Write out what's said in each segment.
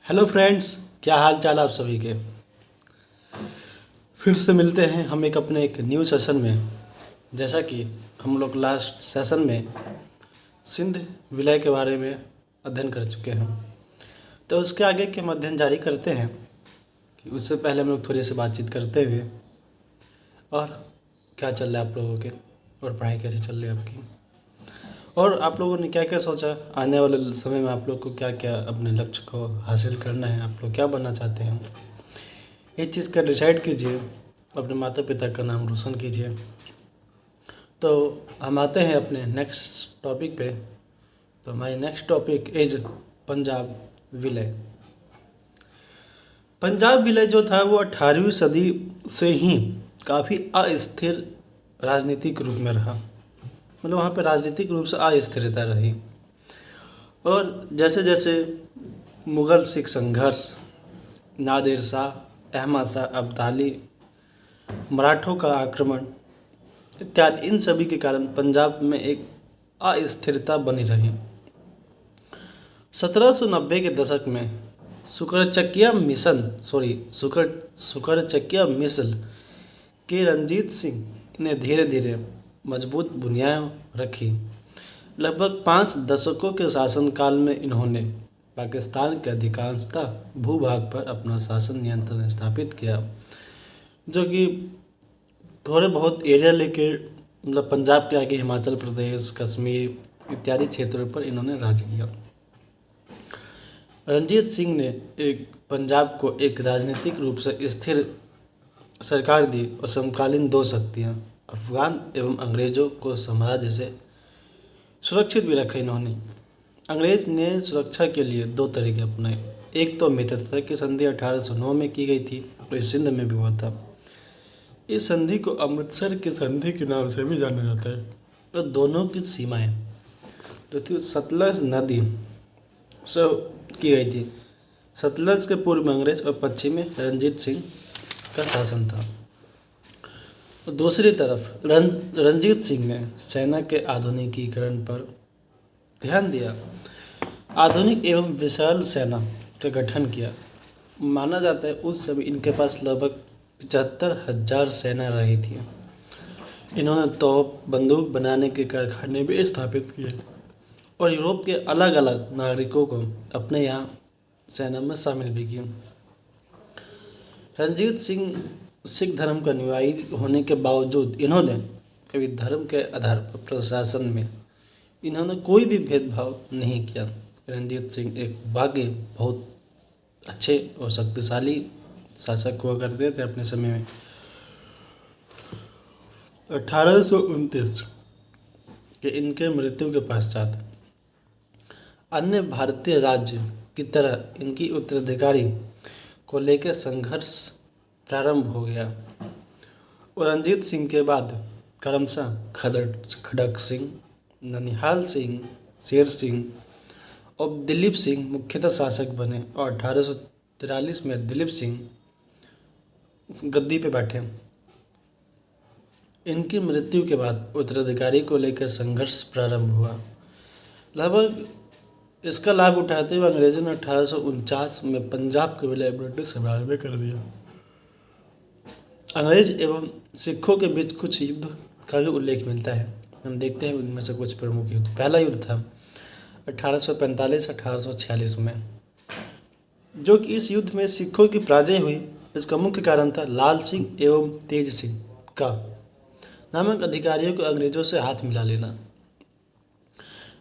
Hello friends, क्या हाल चाल आप सभी के। फिर से मिलते हैं हम अपने एक न्यू सेशन में। जैसा कि हम लोग लास्ट सेशन में सिंध विलय के बारे में अध्ययन कर चुके हैं, तो उसके आगे के हम अध्ययन जारी करते हैं। कि उससे पहले हम लोग थोड़ी सी बातचीत करते हुए और क्या चल रहा है आप लोगों के, और पढ़ाई कैसे चल रही है आपकी, और आप लोगों ने क्या क्या सोचा आने वाले समय में आप लोग को क्या क्या अपने लक्ष्य को हासिल करना है, आप लोग क्या बनना चाहते हैं। इस चीज़ का डिसाइड कीजिए, अपने माता पिता का नाम रोशन कीजिए। तो हम आते हैं अपने नेक्स्ट टॉपिक पे। तो my next topic is Punjab विलय। पंजाब विलय जो था वो 18वीं सदी से ही काफ़ी अस्थिर राजनीतिक रूप में रहा। मतलब वहाँ पे राजनीतिक रूप से अस्थिरता रही, और जैसे जैसे मुग़ल सिख संघर्ष, नादिर शाह, अहमद शाह अब्दाली, मराठों का आक्रमण इत्यादि, इन सभी के कारण पंजाब में एक अस्थिरता बनी रही। 1790 के दशक में सुकरचकिया मिसल के रंजीत सिंह ने धीरे धीरे मजबूत बुनियाद रखी। लगभग 5 दशकों के शासनकाल में इन्होंने पाकिस्तान के अधिकांशतः भूभाग पर अपना शासन नियंत्रण स्थापित किया, जो कि थोड़े बहुत एरिया लेके, मतलब पंजाब के आगे हिमाचल प्रदेश, कश्मीर इत्यादि क्षेत्रों पर इन्होंने राज किया। रंजीत सिंह ने एक पंजाब को एक राजनीतिक रूप से स्थिर सरकार दी, और समकालीन दो शक्तियाँ अफगान एवं अंग्रेज़ों को साम्राज्य से सुरक्षित भी रखा। इन्होंने अंग्रेज ने सुरक्षा के लिए दो तरीके अपनाए। एक तो मित्रता की संधि 1809 में की गई थी, तो इस सिंध में भी हुआ था। इस संधि को अमृतसर की संधि के नाम से भी जाना जाता है। तो दोनों की सीमाएं जो थी सतलज नदी से की गई थी। सतलज के पूर्व में अंग्रेज और पश्चिम में रंजीत सिंह का शासन था। और दूसरी तरफ रंजीत सिंह ने सेना के आधुनिकीकरण पर ध्यान दिया। आधुनिक एवं विशाल सेना का गठन किया। माना जाता है उस समय इनके पास लगभग 75,000 सेना रही थी। इन्होंने तोप बंदूक बनाने के कारखाने भी स्थापित किए, और यूरोप के अलग अलग नागरिकों को अपने यहाँ सेना में शामिल भी किया। रंजीत सिंह सिख धर्म का अनुयायी होने के बावजूद इन्होंने कभी धर्म के आधार पर प्रशासन में इन्होंने कोई भी भेदभाव नहीं किया। रंजीत सिंह एक वाकई बहुत अच्छे और शक्तिशाली शासक हुआ करते थे अपने समय में। 1829 के इनके मृत्यु के पश्चात अन्य भारतीय राज्य की तरह इनकी उत्तराधिकारी को लेकर संघर्ष प्रारंभ हो गया, और रंजीत सिंह के बाद क्रमशः खड़क सिंह, ननिहाल सिंह, शेर सिंह और दिलीप सिंह मुख्यतः शासक बने, और 1843 में दिलीप सिंह गद्दी पे बैठे। इनकी मृत्यु के बाद उत्तराधिकारी को लेकर संघर्ष प्रारंभ हुआ। लगभग इसका लाभ उठाते हुए अंग्रेजों ने 1849 में पंजाब का विलय ब्रिटिश साम्राज्य में कर दिया। अंग्रेज एवं सिखों के बीच कुछ युद्ध का भी उल्लेख मिलता है। हम देखते हैं उनमें से कुछ प्रमुख युद्ध। पहला युद्ध था 1845-1846 में, जो कि इस युद्ध में सिखों की पराजय हुई। इसका मुख्य कारण था लाल सिंह एवं तेज सिंह का नामक अधिकारियों को अंग्रेजों से हाथ मिला लेना।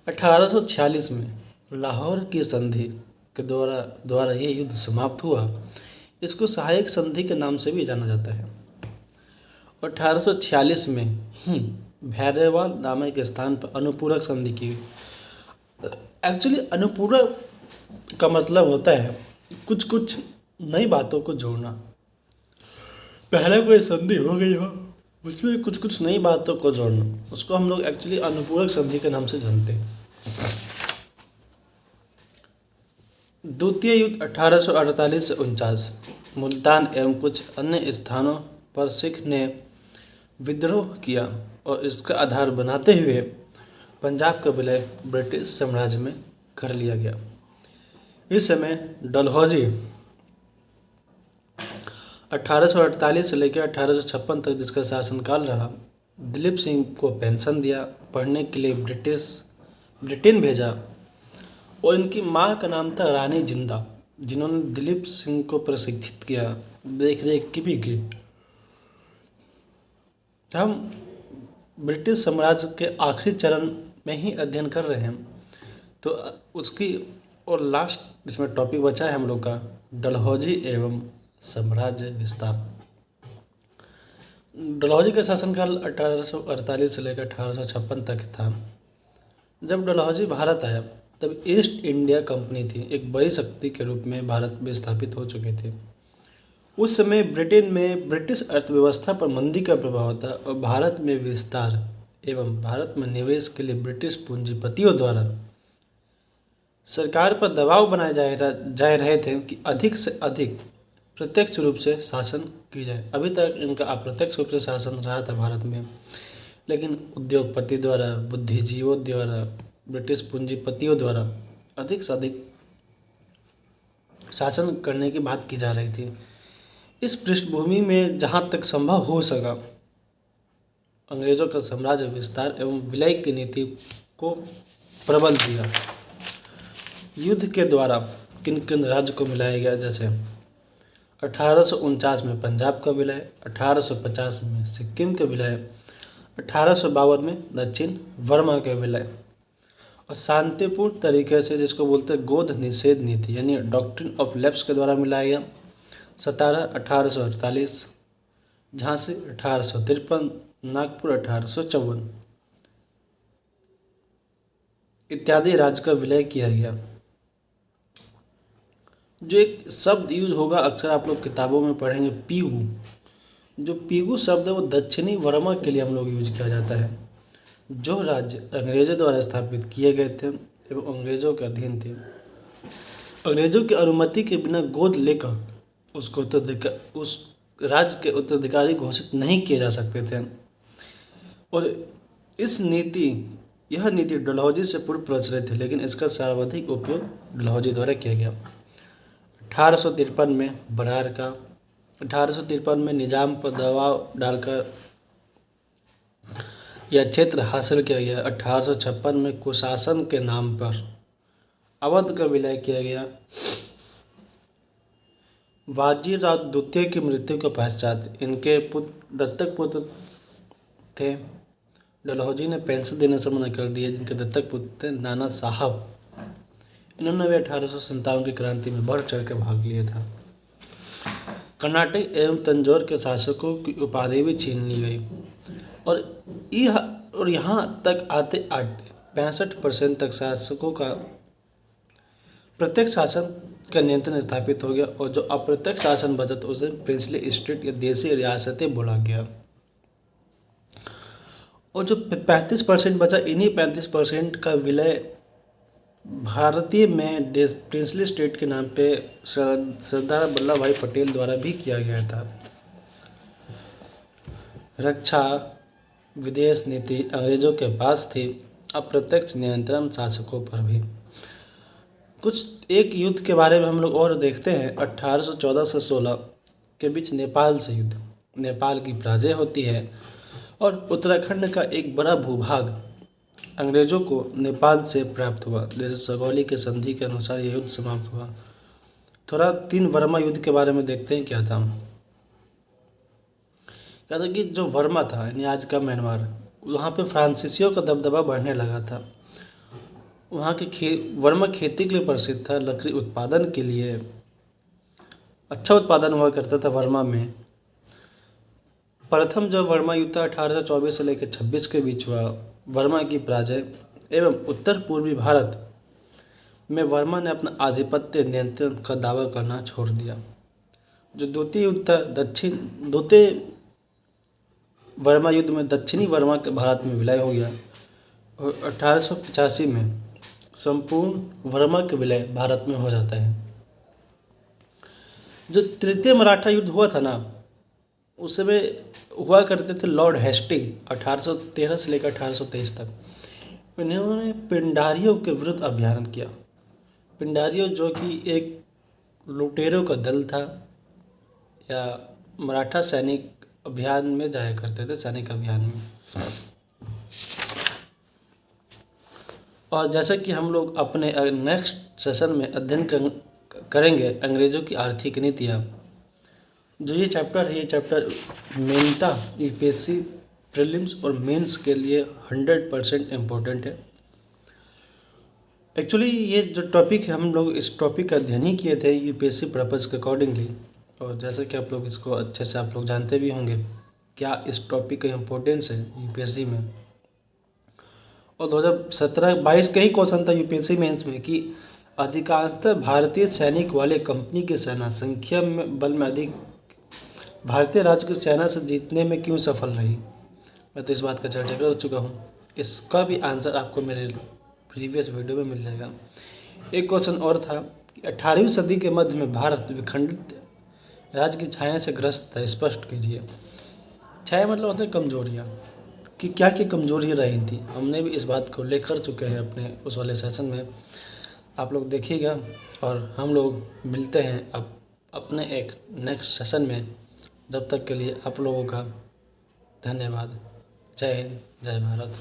1846 में लाहौर की संधि के द्वारा यह युद्ध समाप्त हुआ। इसको सहायक संधि के नाम से भी जाना जाता है। 1846 में ही भैरवाल नामक स्थान पर अनुपूरक संधि की गई। एक्चुअली अनुपूरक का मतलब होता है कुछ कुछ नई बातों को जोड़ना। पहले कोई संधि हो गई हो, उसमें कुछ कुछ नई बातों को जोड़ना, उसको हम लोग एक्चुअली अनुपूरक संधि के नाम से जानते हैं। द्वितीय युद्ध 1848 से 49 मुल्तान एवं कुछ अन्य स्थानों पर सिख ने विद्रोह किया, और इसका आधार बनाते हुए पंजाब का विलय ब्रिटिश साम्राज्य में कर लिया गया। इस समय डलहौजी 1848 से लेकर 1856 तक जिसका शासनकाल रहा, दिलीप सिंह को पेंशन दिया, पढ़ने के लिए ब्रिटेन भेजा, और इनकी माँ का नाम था रानी जिंदा, जिन्होंने दिलीप सिंह को प्रशिक्षित किया, देख रेख की भी की। हम ब्रिटिश साम्राज्य के आखिरी चरण में ही अध्ययन कर रहे हैं, तो उसकी और लास्ट इसमें टॉपिक बचा है हम लोग का डलहौजी एवं साम्राज्य विस्तार। डलहौजी का शासनकाल 1848 से लेकर 1856 तक था। जब डलहौजी भारत आया तब ईस्ट इंडिया कंपनी थी, एक बड़ी शक्ति के रूप में भारत में स्थापित हो चुके थे। उस समय ब्रिटेन में ब्रिटिश अर्थव्यवस्था पर मंदी का प्रभाव था और भारत में विस्तार एवं भारत में निवेश के लिए ब्रिटिश पूंजीपतियों द्वारा सरकार पर दबाव बनाए जा रहे थे कि अधिक से अधिक प्रत्यक्ष रूप से शासन की जाए। अभी तक इनका अप्रत्यक्ष रूप से शासन रहा था भारत में, लेकिन उद्योगपति द्वारा, बुद्धिजीवियों द्वारा, ब्रिटिश पूंजीपतियों द्वारा अधिक से अधिक शासन करने की बात की जा रही थी। इस पृष्ठभूमि में जहाँ तक संभव हो सका अंग्रेजों का साम्राज्य विस्तार एवं विलय की नीति को प्रबल दिया। युद्ध के द्वारा किन किन राज्य को मिलाया गया, जैसे 1849 में पंजाब का विलय, 1850 में सिक्किम का विलय, 1852 में दक्षिण वर्मा का विलय, और शांतिपूर्ण तरीके से जिसको बोलते हैं गोद निषेध नीति यानी डॉक्ट्रिन ऑफ लैप्स के द्वारा मिलाया गया। 1848, झांसी 1853, नागपुर 1854 इत्यादि राज्य का विलय किया गया। जो एक शब्द यूज होगा अक्सर आप लोग किताबों में पढ़ेंगे, पीगू। जो पीगू शब्द है वो दक्षिणी वर्मा के लिए हम लोग यूज किया जाता है। जो राज्य अंग्रेजों द्वारा स्थापित किए गए थे एवं अंग्रेजों के अधीन थे, अंग्रेजों की अनुमति के बिना गोद लेकर उसको उस राज्य के उत्तराधिकारी घोषित नहीं किए जा सकते थे। और यह नीति डलहौजी से पूर्व प्रचलित थी, लेकिन इसका सर्वाधिक उपयोग डलहौजी द्वारा किया गया। 1853 में बरार का, 1853 में निजाम पर दबाव डालकर यह क्षेत्र हासिल किया गया। 1856 में कुशासन के नाम पर अवध का विलय किया गया। बाजीराव द्वितीय की मृत्यु के पश्चात इनके दत्तक पुत्र थे। डलहौजी ने पेंशन देने से मना कर दिया, जिनके दत्तक पुत्र थे नाना साहब। इन्होंने भी 1857 की क्रांति में बढ़ चढ़ कर भाग लिया था। कर्नाटक एवं तंजौर के शासकों की उपाधि भी छीन ली गई और यहाँ तक आते आते 65% तक शासकों का प्रत्यक्ष शासन का नियंत्रण स्थापित हो गया और जो अप्रत्यक्ष शासन बचा था उसे प्रिंसली स्टेट या देशी रियासतें बोला गया। और जो 35% बचा, इन्हीं 35% का विलय भारतीय में प्रिंसली स्टेट के नाम पे सरदार वल्लभ भाई पटेल द्वारा भी किया गया था। रक्षा विदेश नीति अंग्रेजों के पास थी, अप्रत्यक्ष नियंत्रण शासकों पर भी। कुछ एक युद्ध के बारे में हम लोग और देखते हैं। 1814 से 16 के बीच नेपाल से युद्ध, नेपाल की पराजय होती है और उत्तराखंड का एक बड़ा भूभाग अंग्रेजों को नेपाल से प्राप्त हुआ। जैसे सगौली के संधि के अनुसार यह युद्ध समाप्त हुआ। थोड़ा 3 वर्मा युद्ध के बारे में देखते हैं। क्या था कि जो वर्मा था यानी आज का म्यांमार, वहाँ पे फ्रांसीसियों का दबदबा बढ़ने लगा था। वहाँ के वर्मा खेती के लिए प्रसिद्ध था, लकड़ी उत्पादन के लिए अच्छा उत्पादन हुआ करता था वर्मा में। प्रथम जो वर्मा युद्ध 1824 से लेकर 26 के बीच हुआ, वर्मा की पराजय एवं उत्तर पूर्वी भारत में वर्मा ने अपना आधिपत्य नियंत्रण का दावा करना छोड़ दिया। जो द्वितीय युद्ध था, द्वितीय वर्मा युद्ध में दक्षिणी वर्मा के भारत में विलय हो गया और 1885 में संपूर्ण वर्मा के विलय भारत में हो जाता है। जो तृतीय मराठा युद्ध हुआ था ना, उस समय हुआ करते थे लॉर्ड हेस्टिंग 1813 से लेकर 1823 तक। इन्होंने पिंडारियों के विरुद्ध अभियान किया। पिंडारियों जो कि एक लुटेरों का दल था या मराठा सैनिक अभियान में जाया करते थे, सैनिक अभियान में। और जैसा कि हम लोग अपने नेक्स्ट सेशन में अध्ययन करेंगे अंग्रेज़ों की आर्थिक नीतियाँ। जो ये चैप्टर है, ये चैप्टर मेनता यूपीएससी प्रीलिम्स और मेंस के लिए 100% इम्पोर्टेंट है। एक्चुअली ये जो टॉपिक है, हम लोग इस टॉपिक का अध्ययन ही किए थे यूपीएससी पर्पज़ के अकॉर्डिंगली। और जैसा कि आप लोग इसको अच्छे से आप लोग जानते भी होंगे क्या इस टॉपिक का इम्पोर्टेंस है यूपीएससी में। और 2017-22 का ही क्वेश्चन था यूपीएससी मेंस में कि अधिकांशतः भारतीय सैनिक वाले कंपनी की सेना संख्या में बल में अधिक भारतीय राज्य की सेना से जीतने में क्यों सफल रही। मैं तो इस बात का चर्चा कर चुका हूँ, इसका भी आंसर आपको मेरे प्रीवियस वीडियो में मिल जाएगा। एक क्वेश्चन और था कि 18वीं सदी के मध्य में भारत विखंडित राज्य की छाया से ग्रस्त है, स्पष्ट कीजिए। छाया मतलब होता है कमजोरियाँ, कि क्या क्या कमजोरियाँ रही थी। हमने भी इस बात को लेकर चुके हैं अपने उस वाले सेशन में, आप लोग देखिएगा। और हम लोग मिलते हैं अब अपने एक नेक्स्ट सेशन में। जब तक के लिए आप लोगों का धन्यवाद। जय हिंद, जय भारत।